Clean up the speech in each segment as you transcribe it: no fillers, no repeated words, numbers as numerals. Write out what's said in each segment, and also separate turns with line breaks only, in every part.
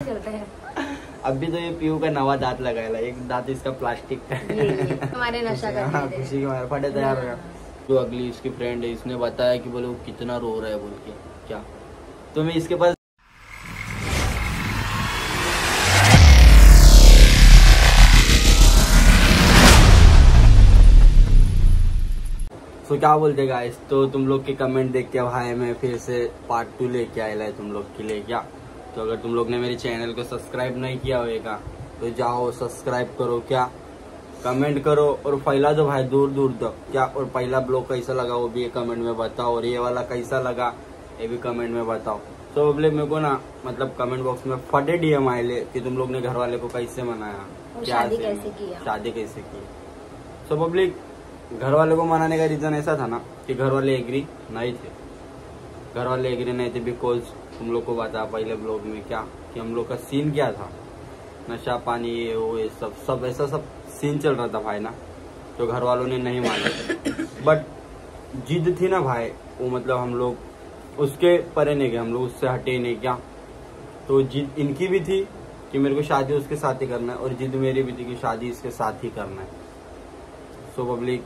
चलता है।
अभी तो ये पीयू का नवा दांत लगाया, एक दांत इसका प्लास्टिक का
हमारे नशा का
हाँ, खुशी के मारे फटे तैयार हो गया। जो अगली इसकी फ्रेंड है, इसने बताया कि बोले वो कितना रो रहा है बोल के। क्या तो मैं इसके पास क्या बोलते गाइस, तो तुम लोग के कमेंट देख के भाई मैं फिर से पार्ट 2 लेके आया है तुम लोग के लिए। क्या तो अगर तुम लोग ने मेरे चैनल को सब्सक्राइब नहीं किया होगा तो जाओ सब्सक्राइब करो, क्या कमेंट करो और फैला दो भाई दूर दूर तक। क्या और पहला ब्लॉग कैसा लगा वो भी कमेंट में बताओ, और ये वाला कैसा लगा ये भी कमेंट में बताओ। तो बोले मेरे को ना मतलब कमेंट बॉक्स में फटे डीएम आए कि तुम लोग ने घर वाले को कैसे मनाया, क्या शादी कैसे की। तो पब्लिक घर वाले को मनाने का रीजन ऐसा था ना कि घर वाले एग्री नहीं थे। घर वाले एग्री नहीं थे बिकॉज तुम लोग को बता पहले ब्लॉग में क्या कि हम लोग का सीन क्या था, नशा पानी ये वो ये सब ऐसा सब सीन चल रहा था भाई ना। तो घर वालों ने नहीं माना बट जिद थी ना भाई वो मतलब हम लोग उसके परे नहीं गए, हम लोग उससे हटे नहीं। क्या तो जिद इनकी भी थी कि मेरे को शादी उसके साथ ही करना है और जिद मेरी भी थी कि शादी इसके साथ ही करना है। सो पब्लिक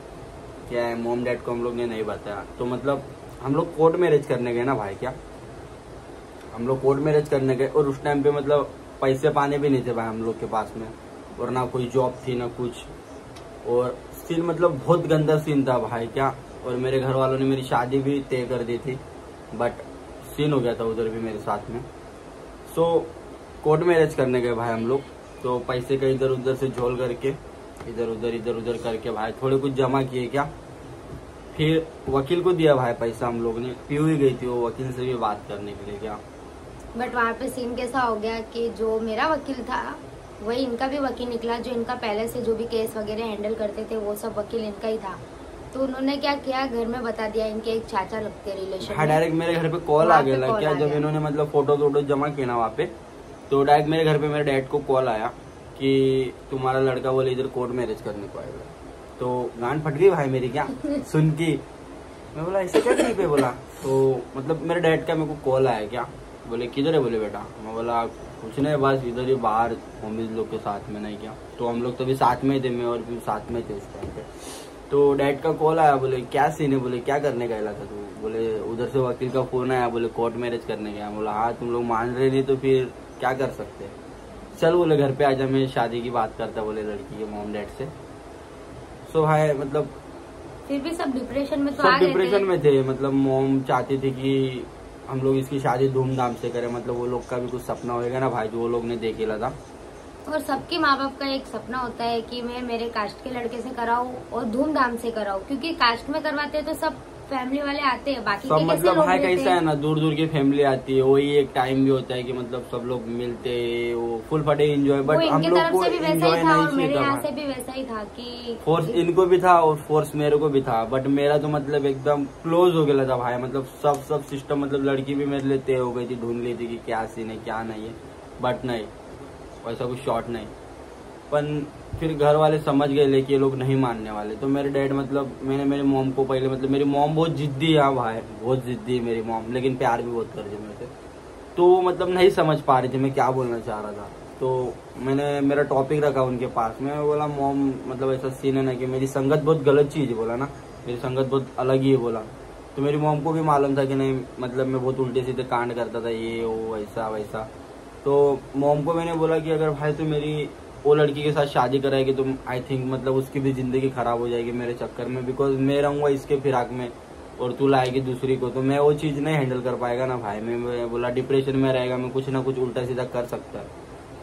क्या है, मॉम डैड को हम लोग ने नहीं बताया। तो मतलब हम लोग कोर्ट मैरिज करने गए ना भाई। क्या हम लोग कोर्ट मैरिज करने गए और उस टाइम पे मतलब पैसे पाने भी नहीं थे भाई हम लोग के पास में, और ना कोई जॉब थी ना कुछ, और सीन मतलब बहुत गंदा सीन था भाई। क्या और मेरे घर वालों ने मेरी शादी भी तय कर दी थी बट सीन हो गया था उधर भी मेरे साथ में। सो कोर्ट मैरिज करने गए भाई हम लोग। तो पैसे का इधर उधर से झोल करके इधर उधर करके भाई थोड़े कुछ जमा किए। क्या फिर वकील को दिया भाई पैसा हम लोग ने। पीयू ही गई थी वो वकील से भी बात करने के लिए। क्या
बट वहाँ पे सीन कैसा हो गया कि जो मेरा वकील था वही इनका भी वकील निकला, जो इनका पहले से जो भी केस वगैरह हैंडल करते थे वो सब वकील इनका ही था। तो उन्होंने क्या किया, घर में बता दिया, इनके एक चाचा लगते रिलेशन।
हाँ डायरेक्ट मेरे घर पे कॉल आ गया। क्या जब इन्होंने मतलब फोटो जमा किया ना वहाँ पे, तो डायरेक्ट मेरे घर पे मेरे डैड को कॉल आया कि तुम्हारा लड़का बोले इधर कोर्ट मैरिज करने को आएगा। तो गांड फट गई भाई मेरी। क्या सुन की मैं बोला ऐसे क्या कहीं पे बोला। तो मतलब मेरे डैड का मेरे को कॉल आया। क्या बोले किधर है, बोले बेटा। मैं बोला कुछ नहीं बस इधर ही बाहर मम्मी लोग के साथ में। नहीं क्या तो हम लोग तभी साथ में थे, मैं और भी साथ में थे उस टाइम पे। तो डैड का कॉल आया, बोले क्या सीन है, बोले क्या करने गया था तू। बोले उधर से वकील का फोन आया, बोले कोर्ट मैरिज करने गया। बोला हाँ तुम लोग मान रहे नहीं तो फिर क्या कर सकते, चल बोले घर पे आजा, मैं शादी की बात करता बोले लड़की के मॉम डैड से। सो भाई मतलब
फिर भी सब डिप्रेशन में तो
सब डिप्रेशन में थे। मतलब मॉम चाहती थी कि हम लोग इसकी शादी धूमधाम से करें, मतलब वो लोग का भी कुछ सपना होगा ना भाई जो वो लोग ने देखेला था।
और सबके माँ बाप का एक सपना होता है कि मैं मेरे कास्ट के लड़के से कराऊं और धूमधाम से कराऊं, क्योंकि कास्ट में करवाते हैं तो सब फैमिली वाले आते हैं, बाकी
सब
के
मतलब भाई
कैसे
कैसा है ना दूर दूर की फैमिली आती है, वही एक टाइम भी होता है कि मतलब सब लोग मिलते हैं, वो फुल फटे एंजॉय। बट हम लोग को एंजॉय नहीं
मेरे यहाँ से
था,
भी वैसा ही था कि
फोर्स इनको भी था और फोर्स मेरे को भी था। बट मेरा तो मतलब एकदम क्लोज हो गया था भाई। मतलब सब सिस्टम मतलब लड़की भी मेरे लिए तय हो गई थी, ढूंढ ली थी कि क्या सीन है क्या नहीं है। बट नहीं वैसा कुछ शॉर्ट नहीं। पर फिर घर वाले समझ गए लेकिन ये लोग नहीं मानने वाले। तो मेरे डैड मतलब मैंने मेरी मॉम को पहले मतलब मेरी मॉम बहुत जिद्दी है भाई, बहुत जिद्दी है मेरी मॉम, लेकिन प्यार भी बहुत करती है मेरे से। तो मतलब नहीं समझ पा रही थी मैं क्या बोलना चाह रहा था। तो मैंने मेरा टॉपिक रखा उनके पास में, बोला मॉम मतलब ऐसा सीन है ना कि मेरी संगत बहुत गलत चीज है, बोला ना मेरी संगत बहुत अलग ही है बोला। तो मेरी मॉम को भी मालूम था कि नहीं मतलब मैं बहुत उल्टे सीधे कांड करता था ये वो ऐसा वैसा। तो मॉम को मैंने बोला कि अगर भाई तू मेरी वो लड़की के साथ शादी कराएगी तो आई थिंक मतलब उसकी भी जिंदगी खराब हो जाएगी मेरे चक्कर में, बिकॉज मैं रहूंगा इसके फिराक में और तू लाएगी दूसरी को, तो मैं वो चीज नहीं हैंडल कर पाएगा ना भाई। मैं बोला डिप्रेशन में रहेगा, मैं कुछ ना कुछ उल्टा सीधा कर सकता है।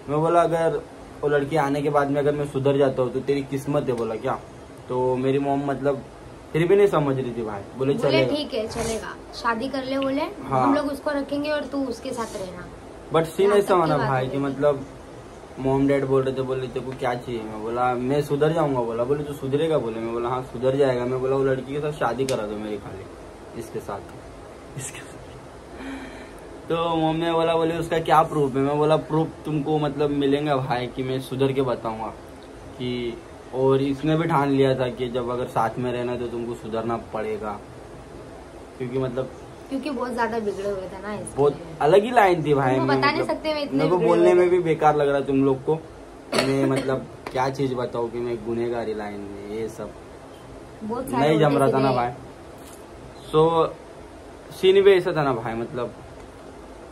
मैं बोला अगर वो लड़की आने के बाद में अगर मैं सुधर जाता हूँ तो तेरी किस्मत है। बोला क्या तो मेरी मॉम मतलब फिर भी नहीं समझ रही थी भाई। बोले चलेगा
ठीक है चलेगा शादी कर ले, बोले हाँ। हम लोग उसको रखेंगे और तू उसके साथ रहना।
बट सीन ऐसा होना भाई कि मतलब मॉम डैड बोल रहे थे, बोले तेरे को क्या चाहिए। मैं बोला मैं सुधर जाऊंगा। बोला बोले तू सुधरेगा, बोले मैं बोला हाँ सुधर जाएगा। मैं बोला वो लड़की के साथ शादी करा दो मेरी खाली इसके साथ। तो मॉम ने बोला बोले उसका क्या प्रूफ है। मैं बोला प्रूफ तुमको मतलब मिलेगा भाई कि मैं सुधर के बताऊंगा कि, और इसने भी ठान लिया था कि जब अगर साथ में रहना तो तुमको सुधरना पड़ेगा, क्योंकि मतलब
क्योंकि बहुत ज्यादा बिगड़े हुए थे ना, इसलिए।
बहुत अलग ही लाइन थी भाई,
तुमको बता नहीं सकते मैं इतने
मेरे को
बिगड़े
बोलने
हुए
में
थे।
भी बेकार लग रहा तुम लोग को। मैं मतलब क्या चीज बताऊँ कि मैं गुनहगारी लाइन में ये सब
बहुत सारे
नहीं जम रहा था
उल्टे
ना
सीधे।
भाई। सो सीन भी ऐसा था ना भाई, मतलब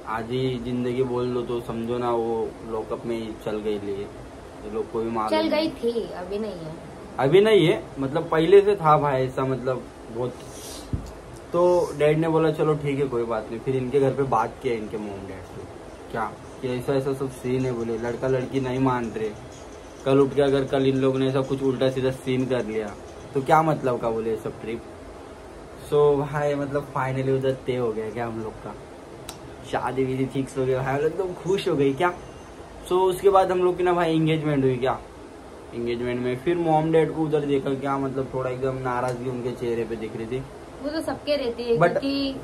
आधी जिंदगी बोल लो तो समझो ना, वो लॉकअप में ही चल गई लिए, ये लोग को भी मालूम
चल गई
नहीं।
थी, अभी नहीं है।
अभी नहीं है, मतलब पहले से था भाई ऐसा, मतलब बहुत। तो डैड ने बोला चलो ठीक है कोई बात नहीं। फिर इनके घर पे बात किया इनके मॉम डैड से, क्या कि ऐसा ऐसा सब सीन है। बोले लड़का लड़की नहीं मान रहे, कल उठ के अगर कल इन लोगों ने ऐसा कुछ उल्टा सीधा सीन कर लिया तो क्या मतलब का, बोले सब ट्रिप। सो भाई मतलब फाइनली उधर तय हो गया क्या हम लोग का, शादी विधि फिक्स हो गया भाई, एकदम खुश हो गई क्या। सो उसके बाद हम लोग की ना भाई एंगेजमेंट हुई क्या। एंगेजमेंट में फिर मॉम डैड को उधर देखा क्या, मतलब थोड़ा एकदम नाराजगी उनके चेहरे पे दिख रही थी।
वो तो सबके रहती है,
But-
क्योंकि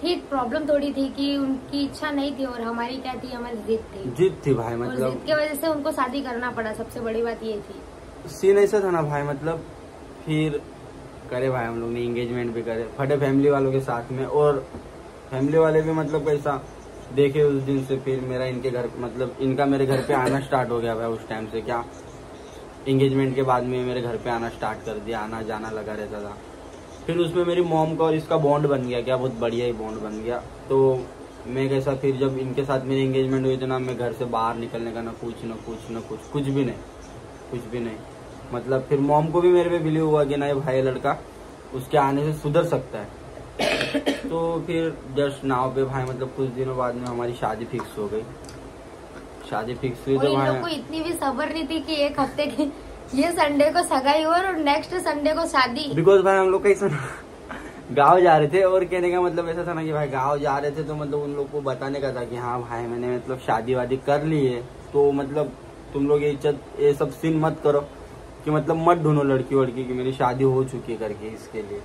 ठीक प्रॉब्लम थोड़ी थी कि उनकी इच्छा नहीं थी और हमारी क्या थी, हमारी जिद थी।
जिद थी भाई,
और
मतलब
जिद की वजह से उनको शादी करना पड़ा, सबसे बड़ी बात ये थी।
सीन ऐसा था ना भाई, मतलब फिर करे भाई हम लोग ने एंगेजमेंट भी करे फटे फैमिली वालों के साथ में। और फैमिली वाले भी मतलब कैसा देखे उस दिन से, फिर मेरा इनके घर मतलब इनका मेरे घर पे आना स्टार्ट हो गया भाई उस टाइम से। क्या एंगेजमेंट के बाद में मेरे घर पे आना स्टार्ट कर दिया, आना जाना लगा रहता था। फिर उसमें मेरी मॉम का और इसका बॉन्ड बन गया क्या, बहुत बढ़िया ही बॉन्ड बन गया। तो मैं कैसा फिर जब इनके साथ मेरी एंगेजमेंट हुई थी ना, मैं घर से बाहर निकलने का ना कुछ भी नहीं। मतलब फिर मॉम को भी मेरे पे बिलीव हुआ कि ना ये भाई लड़का उसके आने से सुधर सकता है। तो फिर जस्ट नाव पे भाई मतलब कुछ दिनों बाद में हमारी शादी फिक्स हो गई। शादी फिक्स हुई
और
तो
इन लोग को
भाई
इतनी भी सब्र नहीं थी कि एक हफ्ते की ये संडे को सगाई हो और नेक्स्ट संडे को शादी।
बिकॉज भाई हम लोग कैसा ना गाँव जा रहे थे, और कहने का मतलब ऐसा था ना कि भाई गाँव जा रहे थे तो मतलब उन लोग को बताने का था कि हाँ भाई मैंने मतलब शादी वादी कर ली है, तो मतलब तुम लोग ये सब सीन मत करो कि मतलब मत ढूंढो लड़की वड़की की मेरी शादी हो चुकी है करके इसके लिए।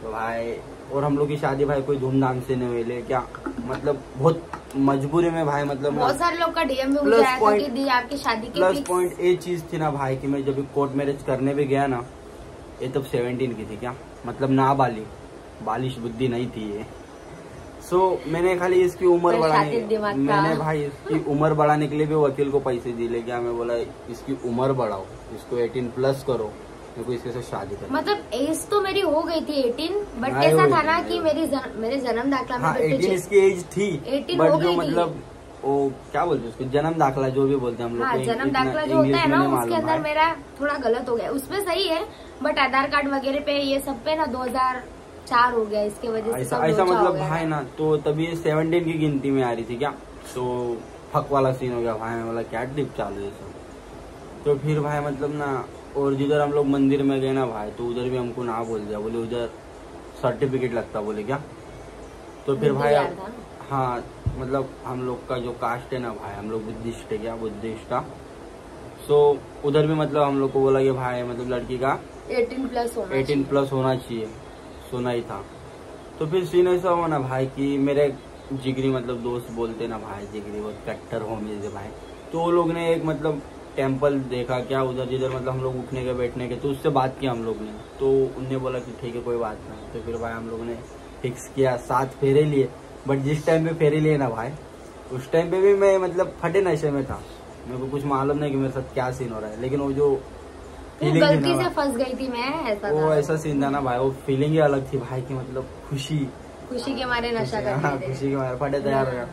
तो भाई और हम लोग की शादी भाई कोई धूमधाम से नहीं हुई ले क्या, मतलब बहुत मजबूरी में भाई, मतलब
बहुत सारे लोग का डीएम भी
प्लस
मुझे आया था
पॉइंट-
कि दी आपकी शादी की
प्लस
fix।
पॉइंट ये चीज थी ना भाई कि मैं जब कोर्ट मैरिज करने भी गया ना, ये तब 17 की थी क्या, मतलब बालिश बुद्धि नहीं थी ये। सो मैंने खाली इसकी उम्र
पर
बढ़ाने
शातिर दिमाग था।
मैंने भाई इसकी उम्र बढ़ाने के लिए भी वकील को पैसे दिए क्या, मैं बोला इसकी उम्र बढ़ाओ, इसको 18+ करो, मेरे को इसके साथ शादी करनी।
मतलब एज तो मेरी हो गई थी 18, बट
नहीं
ऐसा
हुई
था
थी,
ना
नहीं
कि
हुई।
मेरे जन्म दाखिला में
हाँ 18 इसकी एज थी,
18
बट
हो
जो
गई थी।
मतलब वो क्या बोलते हैं उसको, जन्म दाखिला जो भी बोलते हैं हम लोग
हाँ
को,
जन्म
इतना
दाखिला जो
इंग्लिश
होता है
में
ना
नहीं
उसके
मालूम
अंदर
है।
मेरा थोड़ा गलत हो गया, उसमें सही है बट आधार कार्ड वगैरह पे ये सब पे ना 2004 हो गया, इसके वजह से
ऐसा
सब
ऐसा
लोचा हो
मतलब
गया।
भाई ना, तो तभी 17 की गिनती में आ रही थी क्या, तो फक वाला सीन हो गया भाई। मैं बोला क्या ट्रिप चालू है सब। तो फिर भाई मतलब ना, और जिधर हम लोग मंदिर में गए ना भाई, तो उधर भी हमको ना बोल दिया, बोले उधर सर्टिफिकेट लगता, बोले क्या। तो फिर भाई
यार था ना।
हाँ मतलब हम लोग का जो कास्ट है ना भाई, हम लोग बुद्धिस्ट है क्या, बुद्धिस्ट का। सो उधर भी मतलब हम लोग को बोला कि भाई मतलब लड़की का
18+ होना
18+ होना चाहिए, सुना ही था। तो फिर सीन ऐसा हुआ ना भाई कि मेरे जिगरी मतलब दोस्त बोलते ना भाई, जिगरी वो कट्टर होमीज है भाई। तो वो लोग ने एक मतलब टेम्पल देखा क्या उधर, जिधर मतलब हम लोग उठने के बैठने के, तो उससे बात किया हम लोग ने। तो उनने बोला कि ठीक है कोई बात नहीं। तो फिर भाई हम लोग ने फिक्स किया, 7 फेरे लिए। बट जिस टाइम पे फेरे लिए ना भाई, उस टाइम पे भी मैं मतलब फटे नशे में था, मेरे को कुछ मालूम नहीं कि मेरे साथ क्या सीन हो रहा है। लेकिन वो जो
वो
फीलिंग थी
गलती
ना
से फंस गई थी मैं, ऐसा
वो
था।
ऐसा सीन था ना भाई, वो फीलिंग ही अलग थी भाई की, मतलब खुशी
खुशी के मारे नशा कर
हाँ,
रहे थे।
खुशी के मारे फटे तैयार हो गया।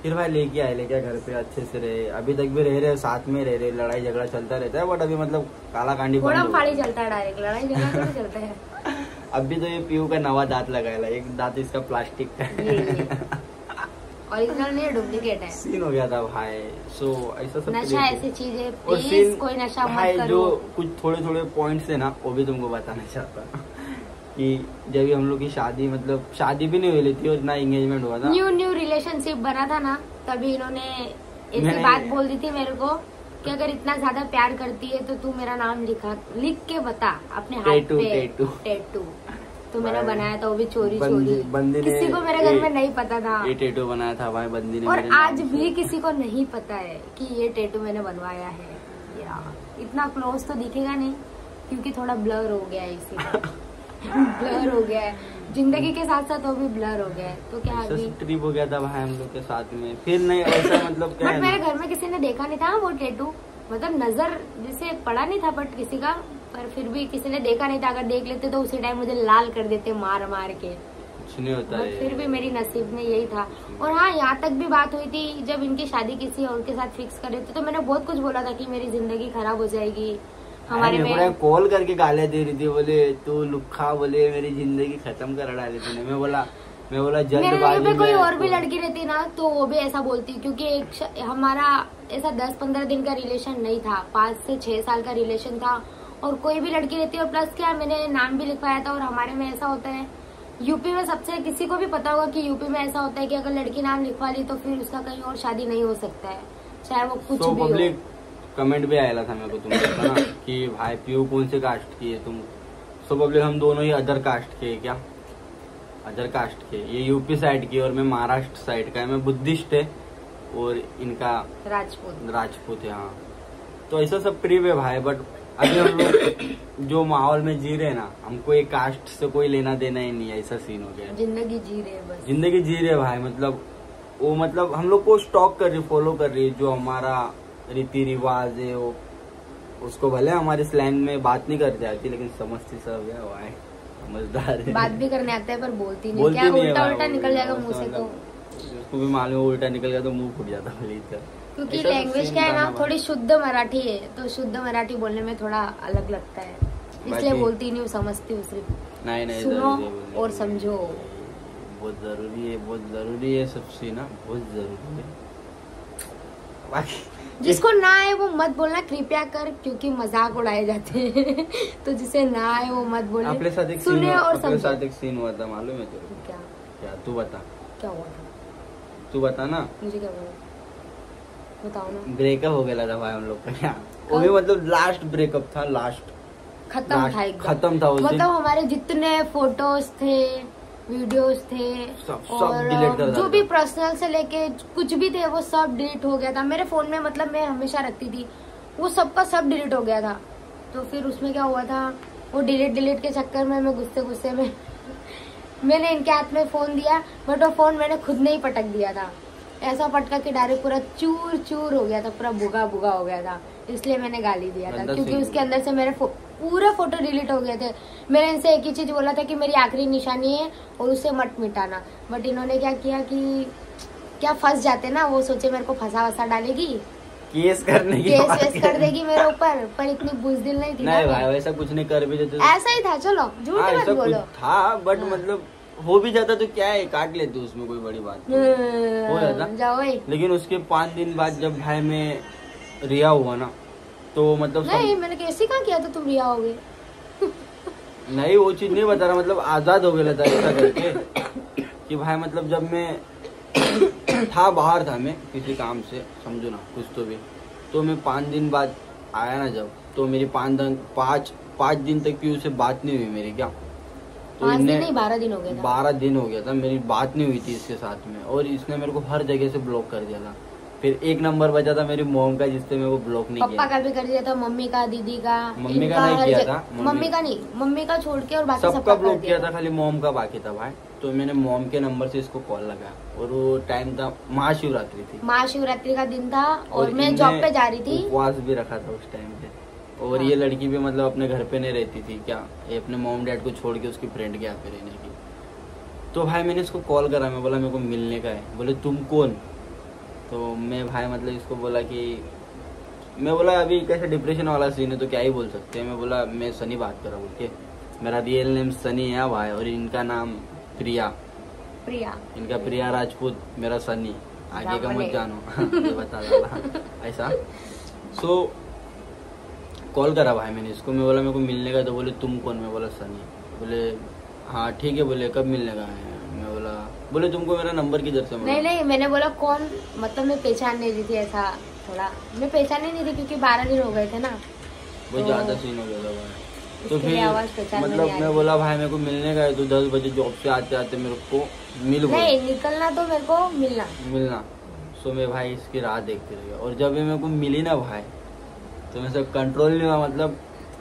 फिर भाई लेके आए घर पे, अच्छे से रहे, अभी तक भी रह रहे, साथ में रह रहे, लड़ाई झगड़ा चलता रहता है। बट अभी मतलब काला कांडी बंद
थोड़ा
हो
फाड़ी
गया।
चलता है, डायरेक्ट लड़ाई झगड़ा थोड़ी चलता है।
अभी तो ये पीयू का नवा दांत लगाया, एक दांत इसका प्लास्टिक का
ओरिजिनल नहीं डुप्लीकेट है।
सीन हो गया था भाई। सो ऐसा सब
नशा ऐसी चीज है,
और
प्लीज
सीन
कोई नशा
भाई
मत
जो
करो।
कुछ थोड़े पॉइंट्स है ना, वो भी तुमको बताना चाहता हूँ कि जब हम लोग की शादी मतलब शादी भी नहीं हुई थी और ना एंगेजमेंट हुआ था।
न्यू रिलेशनशिप बना था ना, तभी इन्होंने ऐसी
मैंने-
बात बोल दी थी मेरे को कि अगर इतना ज्यादा प्यार करती है तो तू मेरा नाम लिख के बता अपने हाथ
टैटू,
पे।
टैटू।
टैटू तो मैंने
भाई,
बनाया था, वो भी चोरी
बंदी ने
किसी को मेरे घर में नहीं पता था।
ये टैटू बनाया था भाई बंदी ने
और
मेरे नाम
आज
से।
भी किसी को नहीं पता है कि ये टैटू मैंने बनवाया है। यार इतना क्लोज तो दिखेगा नहीं क्योंकि थोड़ा ब्लर हो गया है इसीलिए। ब्लर हो गया है, जिंदगी के साथ साथ वो भी ब्लर हो गया है। तो क्या अभी
ट्रिप हो गया था भाई हम लोग के साथ में, फिर नहीं ऐसा मतलब क्या
बट मेरे घर में किसी ने देखा नहीं था वो टैटू, मतलब नजर जैसे पड़ा नहीं था बट किसी का, पर फिर भी किसी ने देखा नहीं था। अगर देख लेते तो उसी टाइम मुझे लाल कर देते मार मार के,
कुछ नहीं होता है।
फिर भी मेरी नसीब में यही था। और हाँ, यहाँ तक भी बात हुई थी जब इनकी शादी किसी और के साथ फिक्स कर रहे थे, तो मैंने बहुत कुछ बोला था कि मेरी जिंदगी खराब हो जाएगी हमारे में।
कॉल करके गालियां दे रही थी, बोले तू लुक्खा, बोले मेरी जिंदगी खत्म कर डाली तूने। मैं बोला जल्दबाजी में
कोई और भी लड़की रहती ना तो वो भी ऐसा बोलती, क्योंकि हमारा ऐसा 10-15 दिन का रिलेशन नहीं था, 5 से 6 साल का रिलेशन था। और कोई भी लड़की रहती, और प्लस क्या मैंने नाम भी लिखवाया था। और हमारे में ऐसा होता है, यूपी में सबसे, किसी को भी पता होगा कि यूपी में ऐसा होता है कि अगर लड़की नाम लिखवा ली तो फिर उसका कहीं और शादी नहीं हो सकता है, चाहे वो कुछ भी हो।
कमेंट भी आया था मेरे को तुम ना कि भाई पीयू कौन से कास्ट की है तुम। सो पब्लिक हम दोनों ही अदर कास्ट के, क्या अदर कास्ट के, ये यूपी साइड की और मैं महाराष्ट्र साइड का है। मैं बुद्धिस्ट है और इनका राजपूत है। हाँ, तो ऐसा सब ट्रिप है भाई। बट अभी हम लोग जो माहौल में जी रहे हैं ना, हमको एक कास्ट से कोई लेना देना ही नहीं है, ऐसा सीन हो गया।
जिंदगी जी रहे हैं बस,
जिंदगी जी रहे भाई। मतलब वो मतलब हम लोग को स्टॉक कर रही, फॉलो कर रही है जो हमारा रीति रिवाज है वो, उसको भले हमारे स्लैंग में बात नहीं करते आती लेकिन समझती सब है, वो है समझदार है।
बात भी करने आता है पर बोलती नहीं, क्या उल्टा निकल जाएगा मुंह से। तो
उसको भी मालूम उल्टा निकल गया तो मुंह फूट जाता है,
क्योंकि लैंग्वेज क्या है ना, थोड़ी शुद्ध मराठी है, तो शुद्ध मराठी बोलने में थोड़ा अलग लगता है, इसलिए बोलती नहीं हूँ, समझती हूँ सिर्फ।
नहीं
सुनो और समझो,
बहुत जरूरी है सब सीना, बहुत जरूरी है। बाकी
जिसको ना आए वो मत बोलना कृपया कर, क्योंकि मजाक उड़ाए जाते हैं तो जिसे ना आए वो मत बोले।
अपने साथ एक
सुने और समझे।
साथ एक सीन हुआ था, मालूम है तेरे को? क्या तू बता,
क्या हुआ था?
तू बता ना।
मुझे क्या बोला, बताओ ना।
ब्रेकअप हो गया था भाई हम लोग का, क्या वो भी मतलब लास्ट ब्रेकअप था, लास्ट
खत्म था एकदम,
खत्म था।
मतलब हमारे जितने फोटोज थे, वीडियोस थे,
सब डिलीट कर
जो भी पर्सनल से लेके कुछ भी थे वो सब डिलीट हो गया था मेरे फोन में। मतलब मैं हमेशा रखती थी, वो सबका सब डिलीट हो गया था। तो फिर उसमें क्या हुआ था, वो डिलीट के चक्कर में मैं गुस्से में मैंने इनके हाथ में फोन दिया, बट वो फोन मैंने खुद ने ही पटक दिया था। ऐसा पटका के डायरेक्ट पूरा चूर चूर हो गया था, पूरा भुगा हो गया था, इसलिए मैंने गाली दिया था, क्योंकि उसके अंदर से मेरे पूरे फोटो डिलीट हो गए थे। मैंने इनसे एक ही चीज बोला था कि मेरी आखिरी निशानी है और उसे मत मिटाना, बट इन्होंने क्या किया कि क्या फंस जाते ना, वो सोचे मेरे को फंसा डालेगी,
केस कर
देगी मेरे ऊपर, पर इतनी बुज़दिल नहीं थी।
नहीं भाई वैसा कुछ नहीं कर भी देते,
ऐसा ही था। चलो झूठ मत बोलो
था, बट मतलब हो भी जाता तो क्या है, काट लेते उसमें कोई बड़ी बात हो जाता।
जाओ।
लेकिन उसके 5 दिन बाद जब भाई में रिया हुआ ना, तो मतलब
नहीं मैंने कैसे कहा किया तो तुम रिया हो गए
नहीं वो चीज नहीं बता रहा, मतलब आजाद हो गया था ऐसा करके कि भाई मतलब जब मैं था बाहर था, मैं किसी काम से समझो ना कुछ तो मैं 5 दिन बाद आया ना जब, तो मेरी 5 दिन तक भी उससे बात नहीं हुई मेरी, क्या तो
5 दिन नहीं 12 दिन हो गया था।
12 दिन हो गया था मेरी बात नहीं हुई थी इसके साथ में, और इसने मेरे को हर जगह से ब्लॉक कर दिया था। फिर एक नंबर बचा था मेरी मॉम का, जिससे मेरे को ब्लॉक नहीं किया।
पापा का भी कर दिया था, मम्मी का, दीदी का।
मम्मी का नहीं किया था,
मम्मी का छोड़ के और बाकी
सबका ब्लॉक किया था, खाली मॉम का बाकी था भाई। तो मैंने मॉम के नंबर से इसको कॉल लगा, और वो टाइम था महाशिवरात्रि थी,
महाशिवरात्रि का दिन था, और मैं जॉब पे जा रही थी,
उपवास भी रखा था उस टाइम पे। और ये लड़की भी मतलब अपने घर पे नहीं रहती थी, क्या ये अपने मॉम डैड को छोड़ के उसकी फ्रेंड के यहाँ पे रहने की। तो भाई मैंने इसको कॉल करा, मैं बोला मेरे को मिलने का है। बोले तुम कौन? तो मैं भाई मतलब इसको बोला कि मैं बोला अभी कैसे डिप्रेशन वाला सीन है तो क्या ही बोल सकते हैं। मैं बोला मैं सनी बात कर रहा हूँ, बोल के मेरा रियल नेम सनी है भाई, और इनका नाम प्रिया, इनका प्रिया राजपूत, मेरा सनी, आगे का मत जानो ये बता डाला ऐसा। सो कॉल करा भाई मैंने इसको, मैं बोला मेरे को मिलने का, तो बोले तुम कौन? मैं बोला सनी। बोले हाँ ठीक है, बोले कब मिलने का है? मैं बोला बोले तुमको मेरा नंबर किधर से?
नहीं मैंने बोला कौन, मतलब मैं पहचान नहीं रही थी, ऐसा थोड़ा मैं पहचान नहीं रही क्योंकि 12 दिन हो गए थे ना,
बहुत ज्यादा सीन हो गया था भाई। तो फिर मतलब मैं बोला भाई मेरे को मिलने का है, तो 10 बजे जॉब से आते आते मेरे को नहीं
निकलना, तो मेरे को मिलना।
सो मैं भाई इसकी राह देखते रह गया, और जब ये मेरे को मिली ना भाई, तो मैं सब कंट्रोल नहीं हुआ, मतलब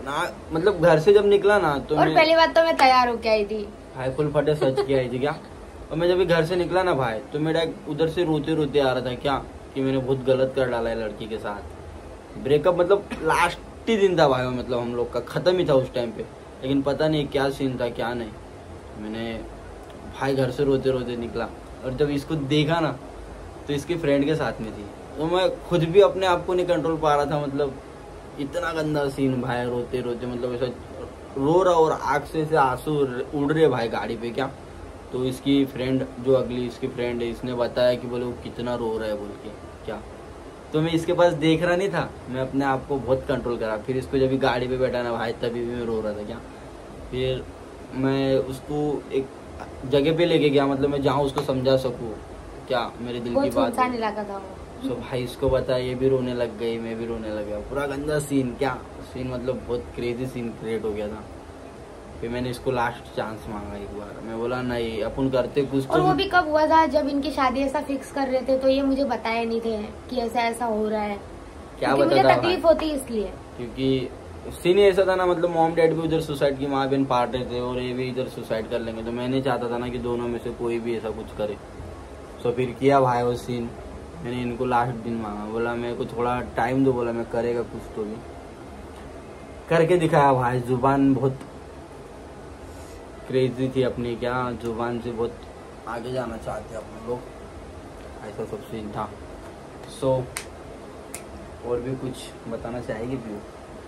ना, मतलब घर से जब निकला ना तो
और पहली बात तो मैं तैयार होके आई थी
भाई, फुल फटे सच की आई थी क्या। और मैं जब घर से निकला ना भाई, तो मेरा उधर से रोते रोते आ रहा था क्या कि मैंने बहुत गलत कर डाला है लड़की के साथ। ब्रेकअप मतलब लास्ट ही दिन था भाई, मतलब हम लोग का खत्म ही था उस टाइम पे, लेकिन पता नहीं क्या सीन था क्या नहीं। मैंने भाई घर से रोते रोते निकला, और जब इसको देखा ना तो इसके फ्रेंड के साथ में थी, तो मैं खुद भी अपने आप को नहीं कंट्रोल पा रहा था। मतलब इतना गंदा सीन भाई, रोते रोते मतलब ऐसा रो रहा और आँख से आंसू उड़ रहे भाई गाड़ी पे क्या। तो इसकी फ्रेंड, जो अगली इसकी फ्रेंड है, इसने बताया कि बोले वो कितना रो रहा है बोल के क्या। तो मैं इसके पास देख रहा नहीं था, मैं अपने आप को बहुत कंट्रोल करा। फिर इसको जब गाड़ी पे बैठा ना भाई, तभी भी मैं रो रहा था क्या। फिर मैं उसको एक जगह पे लेके गया, मतलब मैं जहाँ उसको समझा सकूँ क्या मेरे दिल की बात।
इलाका था वो।
तो भाई इसको बताया, ये भी रोने लग गई, मैं भी रोने लग गया। पूरा गंदा सीन क्या सीन, मतलब बहुत क्रेजी सीन क्रिएट हो गया था। फिर मैंने इसको लास्ट चांस मांगा एक बार, मैं बोला नहीं अपन करते कुछ।
और वो भी कब हुआ था, जब इनकी शादी ऐसा फिक्स कर रहे थे, तो ये मुझे बताया नहीं थे कि ऐसा ऐसा हो रहा है।
क्या
मुझे
बताता
तकलीफ होती इसलिए,
क्योंकि सीन ऐसा था ना, मतलब मॉम डैड भी उधर सुसाइड की, माँ बहन पार्ट रहे थे और ये भी इधर सुसाइड कर लेंगे। तो मैं नहीं चाहता था ना कि दोनों में से कोई भी ऐसा कुछ करे। तो फिर किया भाई वो सीन। मैंने इनको लास्ट दिन मांगा, बोला मेरे को थोड़ा टाइम दो, बोला मैं करेगा कुछ तो भी करके दिखाया भाई। जुबान बहुत क्रेजी थी अपनी क्या, जुबान से बहुत आगे जाना चाहते अपने लोग, ऐसा सब सीन था। सो और भी कुछ बताना चाहेगी प्यू?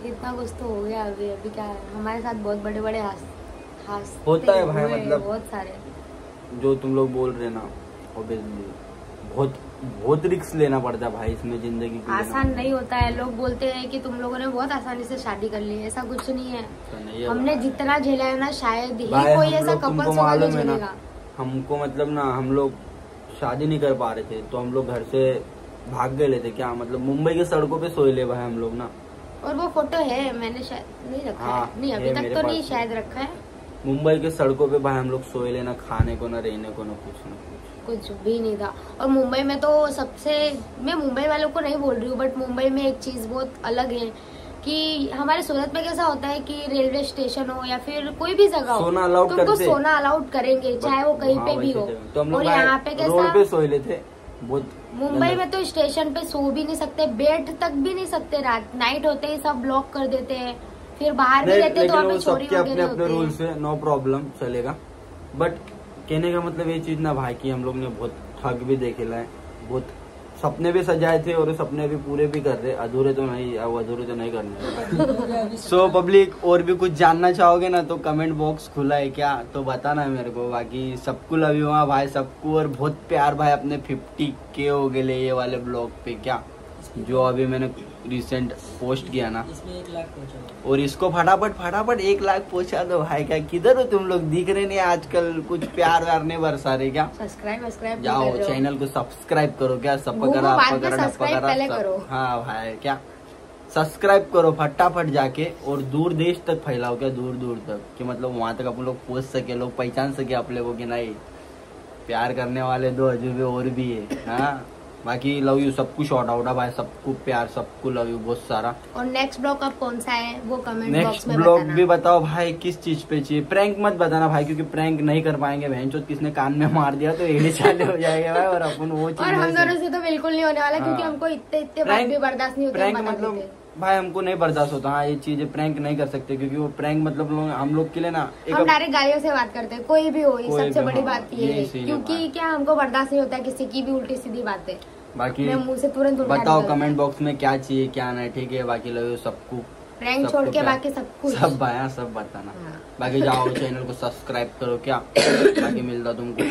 इतना कुछ तो हो गया। अभी क्या है, हमारे साथ बहुत बड़े बड़े हास
होता है भाई, मतलब
बहुत सारे
जो तुम लोग बोल रहे ना, ऑब्वियसली बहुत रिस्क लेना पड़ता है भाई इसमें, जिंदगी
आसान नहीं होता है। लोग बोलते हैं कि तुम लोगों ने बहुत आसानी से शादी कर ली, ऐसा कुछ नहीं है। हमने जितना झेला है ना, शायद ही कोई ऐसा कपल होगा जो झेलेगा।
हमको मतलब ना, हम लोग शादी नहीं कर पा रहे थे, तो हम लोग घर से भाग गए थे क्या, मतलब मुंबई के सड़कों पे सोए ले भाई हम लोग ना।
और वो फोटो है, मैंने शायद नहीं रखा है, नहीं अभी तक तो नहीं शायद रखा है।
मुंबई के सड़कों पे भाई हम लोग सोए ले, ना खाने को ना रहने को ना
कुछ भी नहीं था। और मुंबई में तो सबसे, मैं मुंबई वालों को नहीं बोल रही हूँ, बट मुंबई में एक चीज बहुत अलग है कि हमारे सूरत में कैसा होता है कि रेलवे स्टेशन हो या फिर कोई भी जगह हो, तुमको सोना अलाउड करेंगे, चाहे वो कहीं पे भी हो। और यहाँ पे कैसा,
पे सोए ले थे बहुत।
मुंबई में तो स्टेशन पे सो भी नहीं सकते, बेड तक भी नहीं सकते, रात नाइट होते ही सब ब्लॉक कर देते हैं। फिर बाहर भी रहते तो हमें चोरी वगैरह
अपने रूल से नो प्रॉब्लम चलेगा। बट कहने का मतलब ये चीज ना भाई कि हम लोग ने बहुत ठग भी देखे लाए, बहुत सपने भी सजाए थे और सपने भी पूरे भी कर रहे, अधूरे तो नहीं करने। सो पब्लिक, और भी कुछ जानना चाहोगे ना तो कमेंट बॉक्स खुला है क्या, तो बताना है मेरे को। बाकी सबको लव यू भाई, सबको, और बहुत प्यार भाई अपने 50K हो गए ये वाले ब्लॉग पे क्या, जो अभी मैंने रिसेंट पोस्ट किया ना,
इसमें 1 लाख पहुंचा।
और इसको फटाफट 1 लाख पहुंचा दो भाई। क्या किधर हो तुम लोग, दिख रहे नहीं आजकल, कुछ प्यार व्यार नहीं बरसा रहे क्या।
सब्सक्राइब
जाओ चैनल को सब्सक्राइब करो क्या, सब करो। हाँ भाई क्या, सब्सक्राइब करो फटाफट जाके, और दूर देश तक फैलाओ क्या, दूर दूर तक, कि मतलब वहां तक अपन लोग पहुंच सके, लोग पहचान सके अपने को कि नहीं प्यार करने वाले 2 अजूबे और भी है। हाँ बाकी लव यू, सबको शॉर्ट आउट है भाई, सबको प्यार, सबको लव यू बहुत सारा।
और नेक्स्ट ब्लॉग अब कौन सा है वो कमेंट बॉक्स में
ब्लॉग भी बताओ भाई, किस चीज पे चाहिए। प्रैंक मत बताना भाई, क्योंकि प्रैंक नहीं कर पाएंगे, बहनचोद किसने कान में मार दिया तो एड़ी चाले हो जाएगा भाई, और अपन वो चीज,
और हम दोनों से तो बिल्कुल नहीं होने वाला, क्योंकि हमको इतने बात भी बर्दाश्त नहीं होती।
प्रैंक मतलब भाई हमको नहीं बर्दाश्त होता। हाँ ये चीज प्रैंक नहीं कर सकते, क्योंकि वो प्रैंक मतलब हम लोग के लिए ना,
हम डायरेक्ट गालियों से बात करते हैं, कोई भी हो, सबसे बड़ी बात ये है, क्योंकि क्या हमको बर्दाश्त नहीं होता किसी की भी उल्टी सीधी बातें।
बाकी
मुंह से तुरंत
बताओ कमेंट बॉक्स में क्या चाहिए क्या नहीं, ठीक है। बाकी लव यू सबको,
प्रैंक छोड़ के बाकी सब कुछ,
सब भाया सब बताना। हाँ। बाकी जाओ चैनल को सब्सक्राइब करो क्या, बाकी मिलता तुमको।